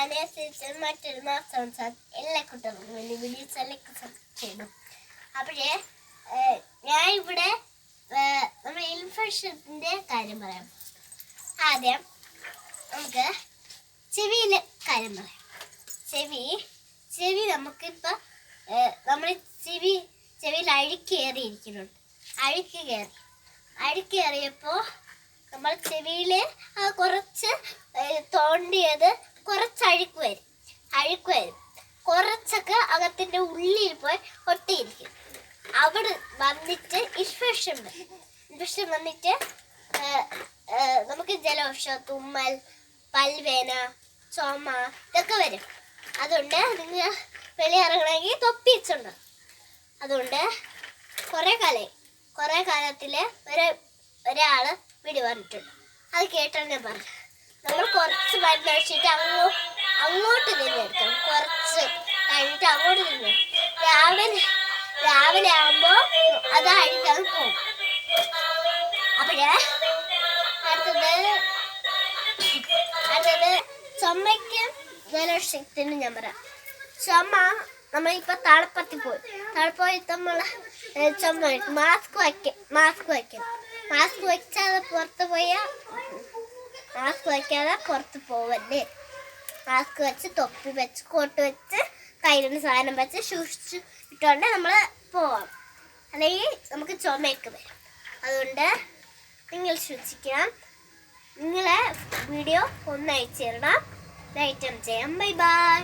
അതിനനുസരിച്ച് മറ്റൊരു മാസം എല്ലാ കുട്ടികൾക്കും വേണ്ടി വീഡിയോസ് എല്ലാം ചെയ്തു. അപ്പോഴേ ഞാൻ ഇവിടെ നമ്മുടെ ഇൻഫെക്ഷൻ്റെ കാര്യം പറയാം. ആദ്യം നമുക്ക് ചെവിയിലെ കാര്യം പറയാം. ചെവി നമുക്കിപ്പോൾ നമ്മൾ ചെവിയിൽ അഴുക്കേറിയിരിക്കുന്നുണ്ട്. അഴുക്കേറിയപ്പോൾ നമ്മൾ ചെവിയിൽ കുറച്ച് തോണ്ടിയത് കുറച്ച് അഴുക്ക് വരും. കുറച്ചൊക്കെ അകത്തിൻ്റെ ഉള്ളിൽ പോയി ഒട്ടിയിരിക്കും. അവിടെ വന്നിട്ട് ഇൻഫെക്ഷൻ വന്നിട്ട് നമുക്ക് ജലദോഷം, തുമ്മൽ, പല്ലുവേദന, ചുമ ഇതൊക്കെ വരും. അതുകൊണ്ട് നിങ്ങൾ വെളിയിറങ്ങണമെങ്കിൽ തൊപ്പി വെച്ചുണ്ട്. അതുകൊണ്ട് കുറേ കാലത്തിൽ ഒരാൾ വീഡിയോ പറഞ്ഞിട്ടുണ്ട്. അത് കേട്ടാണ് ഞാൻ പറഞ്ഞു. നമ്മൾ കുറച്ച് മരുന്ന് ഒഴിച്ചിട്ട് അങ്ങോട്ട് തിന്നെടുക്കണം. കുറച്ച് കഴിഞ്ഞിട്ട് അങ്ങോട്ട് തിന്നു. രാവിലെ ആകുമ്പോൾ അത് അഴിക്കാൻ പോകും. അപ്പോഴേ അടുത്തത് ചുമയ്ക്കും ജലദോഷത്തിന് ഞാൻ പറയാം. ചുമ നമ്മളിപ്പോൾ തളപ്പത്തിൽ പോയി നമ്മൾ ചുമ മാസ്ക് വയ്ക്കണം. മാസ്ക് വെക്കാതെ പുറത്ത് പോവല്ലേ. മാസ്ക് വെച്ച്, തൊപ്പി വെച്ച്, കോട്ട് വെച്ച്, കയ്യിലൊരു സാധനം വെച്ച് സൂക്ഷിച്ച് ഇട്ടുകൊണ്ട് നമ്മൾ പോവാം. അല്ലെങ്കിൽ നമുക്ക് ചുമയൊക്കെ വരും. അതുകൊണ്ട് നിങ്ങൾ സൂക്ഷിക്കണം. നിങ്ങളെ വീഡിയോ ഒന്ന് അയച്ചു തരണം. ലൈക്ക് ചെയ്യാം. ബൈ.